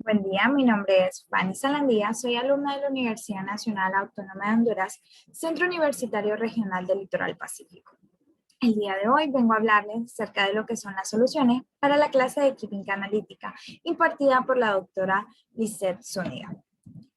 Buen día, mi nombre es Fanny Salandía, soy alumna de la Universidad Nacional Autónoma de Honduras, Centro Universitario Regional del Litoral Pacífico. El día de hoy vengo a hablarles acerca de lo que son las soluciones para la clase de química analítica impartida por la doctora Lisette Zúñiga.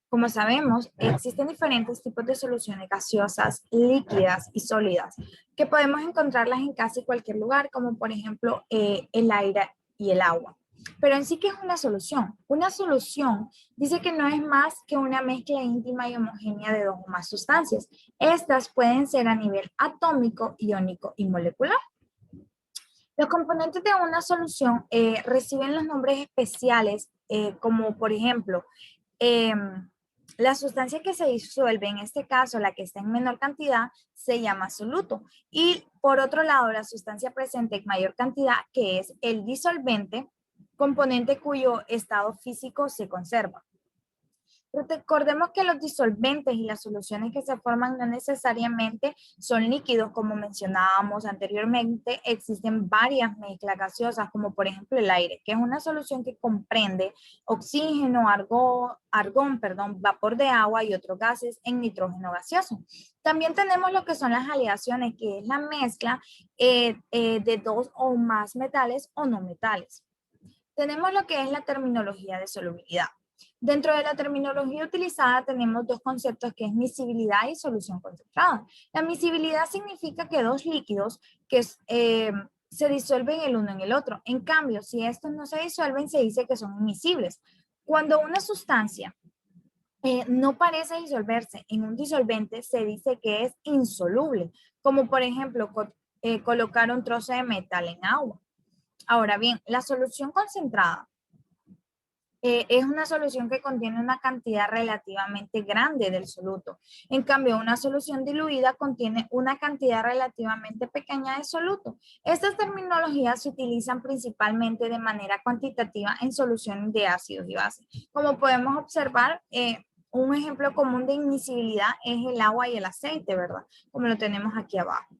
Como sabemos, existen diferentes tipos de soluciones gaseosas, líquidas y sólidas que podemos encontrarlas en casi cualquier lugar, como por ejemplo el aire y el agua. Pero en sí, ¿qué es una solución? Una solución dice que no es más que una mezcla íntima y homogénea de dos o más sustancias. Estas pueden ser a nivel atómico, iónico y molecular. Los componentes de una solución reciben los nombres especiales, como por ejemplo, eh, la sustancia que se disuelve, en este caso la que está en menor cantidad, se llama soluto. Y por otro lado, la sustancia presente en mayor cantidad, que es el disolvente, componente cuyo estado físico se conserva. Recordemos que los disolventes y las soluciones que se forman no necesariamente son líquidos, como mencionábamos anteriormente. Existen varias mezclas gaseosas, como por ejemplo el aire, que es una solución que comprende oxígeno, vapor de agua y otros gases en nitrógeno gaseoso. También tenemos lo que son las aleaciones, que es la mezcla de dos o más metales o no metales. Tenemos lo que es la terminología de solubilidad. Dentro de la terminología utilizada tenemos dos conceptos que es miscibilidad y solución concentrada. La miscibilidad significa que dos líquidos que se disuelven el uno en el otro. En cambio, si estos no se disuelven, se dice que son inmiscibles. Cuando una sustancia no parece disolverse en un disolvente, se dice que es insoluble, como por ejemplo colocar un trozo de metal en agua. Ahora bien, la solución concentrada es una solución que contiene una cantidad relativamente grande del soluto. En cambio, una solución diluida contiene una cantidad relativamente pequeña de soluto. Estas terminologías se utilizan principalmente de manera cuantitativa en soluciones de ácidos y bases. Como podemos observar, un ejemplo común de inmiscibilidad es el agua y el aceite, ¿verdad? Como lo tenemos aquí abajo.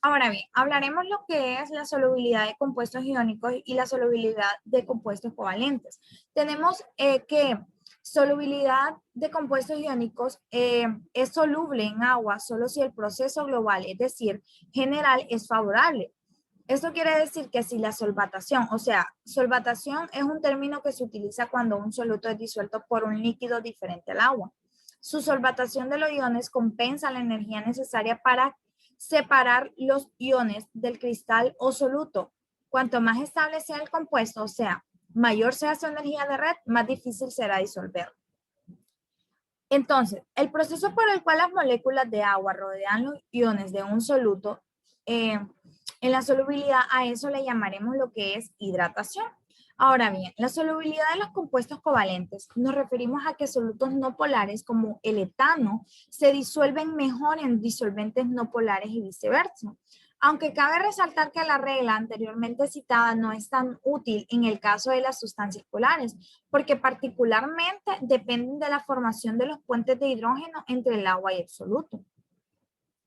Ahora bien, hablaremos lo que es la solubilidad de compuestos iónicos y la solubilidad de compuestos covalentes. Tenemos que solubilidad de compuestos iónicos es soluble en agua solo si el proceso global, es decir, general, es favorable. Esto quiere decir que si la solvatación, o sea, solvatación es un término que se utiliza cuando un soluto es disuelto por un líquido diferente al agua. Su solvatación de los iones compensa la energía necesaria para separar los iones del cristal o soluto. Cuanto más estable sea el compuesto, o sea, mayor sea su energía de red, más difícil será disolverlo. Entonces, el proceso por el cual las moléculas de agua rodean los iones de un soluto, en la solubilidad a eso le llamaremos lo que es hidratación. Ahora bien, la solubilidad de los compuestos covalentes nos referimos a que solutos no polares como el etano se disuelven mejor en disolventes no polares y viceversa. Aunque cabe resaltar que la regla anteriormente citada no es tan útil en el caso de las sustancias polares, porque particularmente dependen de la formación de los puentes de hidrógeno entre el agua y el soluto.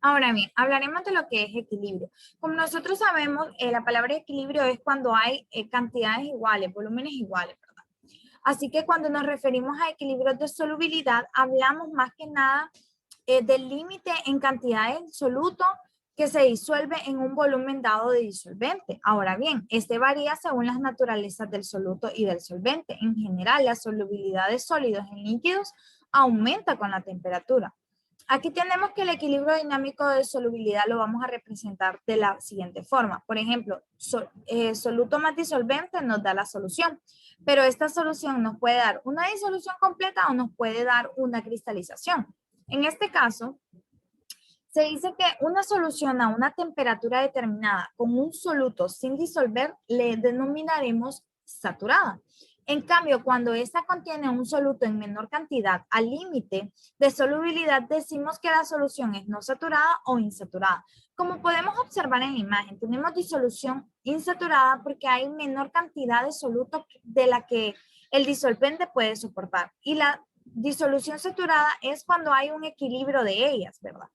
Ahora bien, hablaremos de lo que es equilibrio. Como nosotros sabemos, la palabra equilibrio es cuando hay cantidades iguales, volúmenes iguales, ¿verdad? Así que cuando nos referimos a equilibrios de solubilidad, hablamos más que nada del límite en cantidad de soluto que se disuelve en un volumen dado de disolvente. Ahora bien, este varía según las naturalezas del soluto y del solvente. En general, la solubilidad de sólidos en líquidos aumenta con la temperatura. Aquí tenemos que el equilibrio dinámico de solubilidad lo vamos a representar de la siguiente forma. Por ejemplo, soluto más disolvente nos da la solución, pero esta solución nos puede dar una disolución completa o nos puede dar una cristalización. En este caso, se dice que una solución a una temperatura determinada con un soluto sin disolver le denominaremos saturada. En cambio, cuando esta contiene un soluto en menor cantidad al límite de solubilidad, decimos que la solución es no saturada o insaturada. Como podemos observar en la imagen, tenemos disolución insaturada porque hay menor cantidad de soluto de la que el disolvente puede soportar. Y la disolución saturada es cuando hay un equilibrio de ellas, ¿verdad?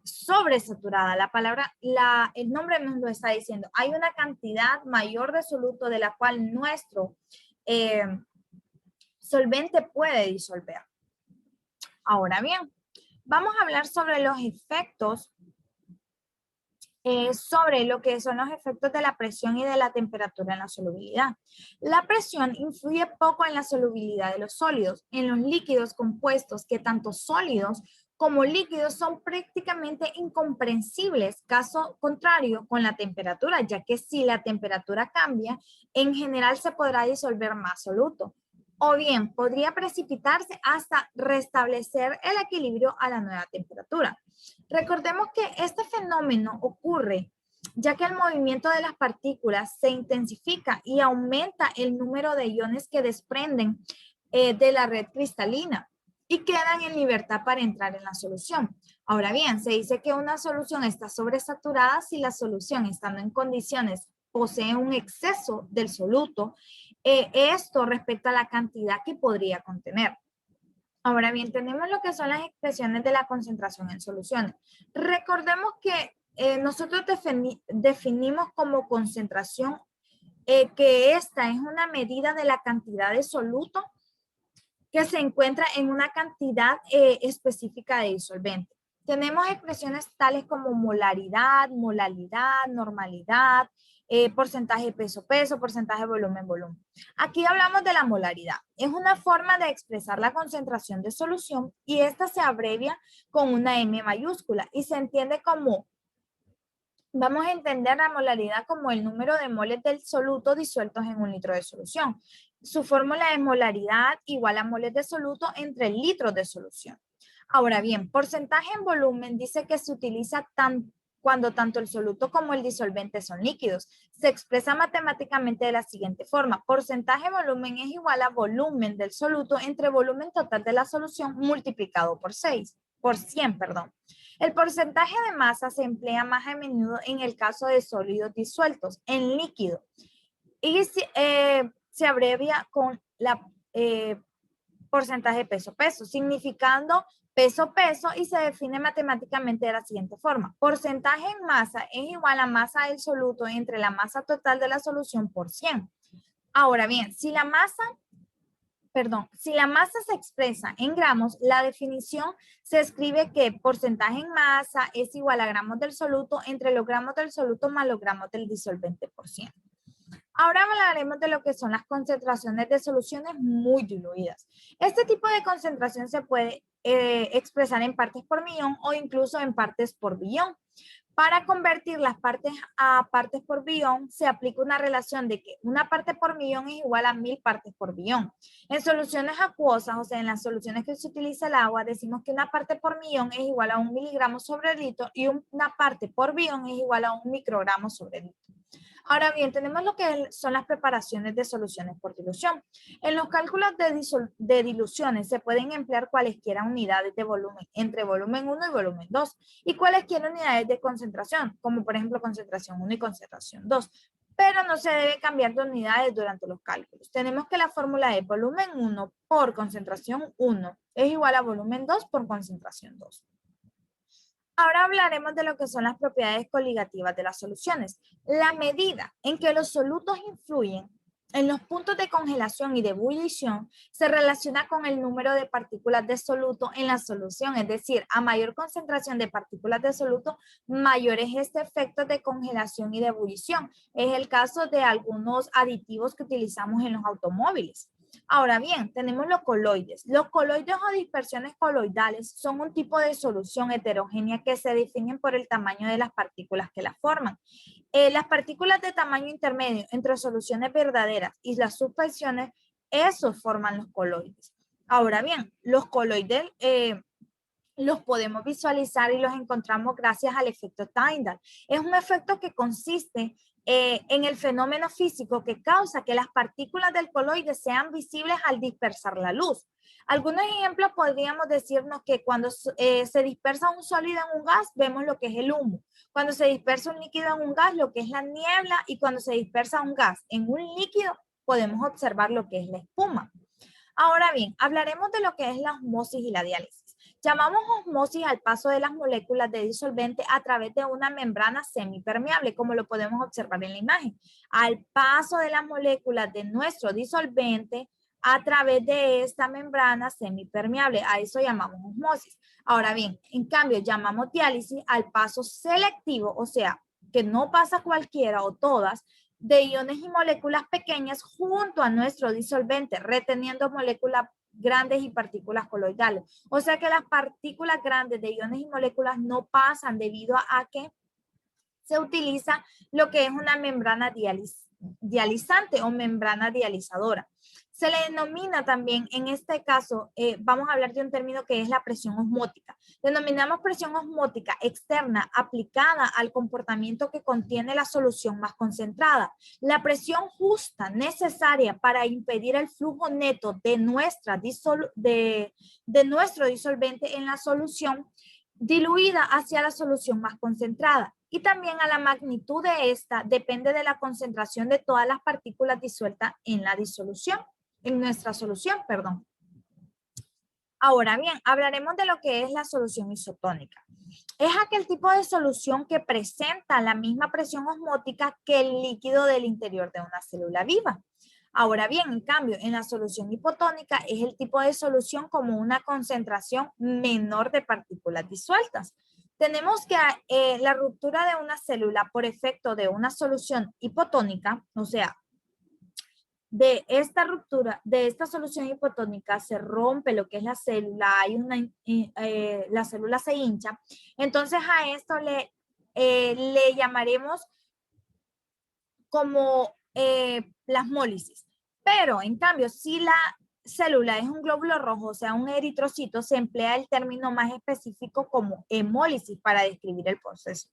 Sobresaturada, la palabra, el nombre nos lo está diciendo. Hay una cantidad mayor de soluto de la cual nuestro solvente puede disolver. Ahora bien, vamos a hablar sobre los efectos, sobre lo que son los efectos de la presión y de la temperatura en la solubilidad. La presión influye poco en la solubilidad de los sólidos. En los líquidos compuestos, que tanto sólidos como líquidos son prácticamente incomprensibles, caso contrario con la temperatura, ya que si la temperatura cambia, en general se podrá disolver más soluto. O bien podría precipitarse hasta restablecer el equilibrio a la nueva temperatura. Recordemos que este fenómeno ocurre ya que el movimiento de las partículas se intensifica y aumenta el número de iones que desprenden de la red cristalina y quedan en libertad para entrar en la solución. Ahora bien, se dice que una solución está sobresaturada si la solución, estando en condiciones, posee un exceso del soluto, esto respecto a la cantidad que podría contener. Ahora bien, tenemos lo que son las expresiones de la concentración en soluciones. Recordemos que nosotros definimos como concentración que esta es una medida de la cantidad de soluto que se encuentra en una cantidad específica de disolvente. Tenemos expresiones tales como molaridad, molalidad, normalidad, porcentaje peso-peso, porcentaje volumen-volumen. Aquí hablamos de la molaridad. Es una forma de expresar la concentración de solución y esta se abrevia con una M mayúscula y se entiende como, vamos a entender la molaridad como el número de moles del soluto disueltos en un litro de solución. Su fórmula es molaridad igual a moles de soluto entre litros de solución. Ahora bien, porcentaje en volumen dice que se utiliza cuando tanto el soluto como el disolvente son líquidos. Se expresa matemáticamente de la siguiente forma. Porcentaje en volumen es igual a volumen del soluto entre volumen total de la solución multiplicado por 100, perdón. El porcentaje de masa se emplea más a menudo en el caso de sólidos disueltos en líquido y se abrevia con la porcentaje peso-peso, significando peso-peso y se define matemáticamente de la siguiente forma. Porcentaje en masa es igual a masa del soluto entre la masa total de la solución por 100. Ahora bien, si la masa se expresa en gramos, la definición se escribe que porcentaje en masa es igual a gramos del soluto entre los gramos del soluto más los gramos del disolvente por 100. Ahora hablaremos de lo que son las concentraciones de soluciones muy diluidas. Este tipo de concentración se puede expresar en partes por millón o incluso en partes por billón. Para convertir las partes a partes por billón, se aplica una relación de que una parte por millón es igual a 1000 partes por billón. En soluciones acuosas, o sea, en las soluciones que se utiliza el agua, decimos que una parte por millón es igual a 1 miligramo sobre litro y una parte por billón es igual a 1 microgramo sobre litro. Ahora bien, tenemos lo que son las preparaciones de soluciones por dilución. En los cálculos de diluciones se pueden emplear cualesquiera unidades de volumen entre volumen 1 y volumen 2 y cualesquiera unidades de concentración, como por ejemplo concentración 1 y concentración 2. Pero no se debe cambiar de unidades durante los cálculos. Tenemos que la fórmula de volumen 1 por concentración 1 es igual a volumen 2 por concentración 2. Ahora hablaremos de lo que son las propiedades coligativas de las soluciones. La medida en que los solutos influyen en los puntos de congelación y de ebullición se relaciona con el número de partículas de soluto en la solución, es decir, a mayor concentración de partículas de soluto, mayor es este efecto de congelación y de ebullición. Es el caso de algunos aditivos que utilizamos en los automóviles. Ahora bien, tenemos los coloides. Los coloides o dispersiones coloidales son un tipo de solución heterogénea que se definen por el tamaño de las partículas que las forman. Las partículas de tamaño intermedio entre soluciones verdaderas y las suspensiones, esos forman los coloides. Ahora bien, los coloides los podemos visualizar y los encontramos gracias al efecto Tyndall. Es un efecto que consiste en el fenómeno físico que causa que las partículas del coloide sean visibles al dispersar la luz. Algunos ejemplos podríamos decirnos que cuando se dispersa un sólido en un gas, vemos lo que es el humo. Cuando se dispersa un líquido en un gas, lo que es la niebla, y cuando se dispersa un gas en un líquido, podemos observar lo que es la espuma. Ahora bien, hablaremos de lo que es la osmosis y la diálisis. Llamamos osmosis al paso de las moléculas de disolvente a través de una membrana semipermeable, como lo podemos observar en la imagen. Al paso de las moléculas de nuestro disolvente a través de esta membrana semipermeable, a eso llamamos osmosis. Ahora bien, en cambio, llamamos diálisis al paso selectivo, o sea, que no pasa cualquiera o todas, de iones y moléculas pequeñas junto a nuestro disolvente, reteniendo moléculas grandes y partículas coloidales. O sea que las partículas grandes de iones y moléculas no pasan debido a que se utiliza lo que es una membrana dializante o membrana dializadora. Se le denomina también, en este caso, vamos a hablar de un término que es la presión osmótica. Denominamos presión osmótica externa aplicada al comportamiento que contiene la solución más concentrada. La presión justa necesaria para impedir el flujo neto de nuestro disolvente en la solución diluida hacia la solución más concentrada. Y también a la magnitud de esta depende de la concentración de todas las partículas disueltas en la disolución, en nuestra solución, perdón. Ahora bien, hablaremos de lo que es la solución isotónica. Es aquel tipo de solución que presenta la misma presión osmótica que el líquido del interior de una célula viva. Ahora bien, en cambio, en la solución hipotónica es el tipo de solución como una concentración menor de partículas disueltas. Tenemos que la ruptura de una célula por efecto de una solución hipotónica, o sea, de esta ruptura, de esta solución hipotónica se rompe lo que es la célula, la célula se hincha, entonces a esto le llamaremos como plasmólisis. Pero en cambio, si la célula es un glóbulo rojo, o sea, un eritrocito, se emplea el término más específico como hemólisis para describir el proceso.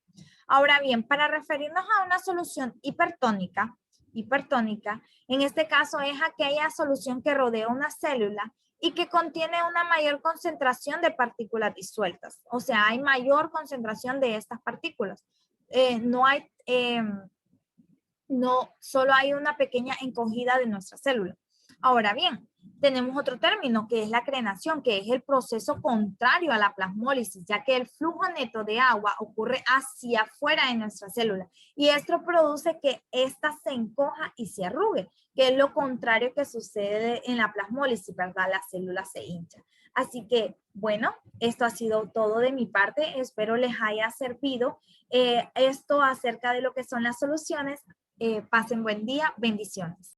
Ahora bien, para referirnos a una solución hipertónica, en este caso es aquella solución que rodea una célula y que contiene una mayor concentración de partículas disueltas. O sea, hay mayor concentración de estas partículas. No solo hay una pequeña encogida de nuestra célula. Ahora bien, tenemos otro término que es la crenación, que es el proceso contrario a la plasmólisis, ya que el flujo neto de agua ocurre hacia afuera de nuestra célula y esto produce que ésta se encoja y se arrugue, que es lo contrario que sucede en la plasmólisis, ¿verdad? La célula se hincha. Así que, bueno, esto ha sido todo de mi parte. Espero les haya servido esto acerca de lo que son las soluciones. Pasen buen día. Bendiciones.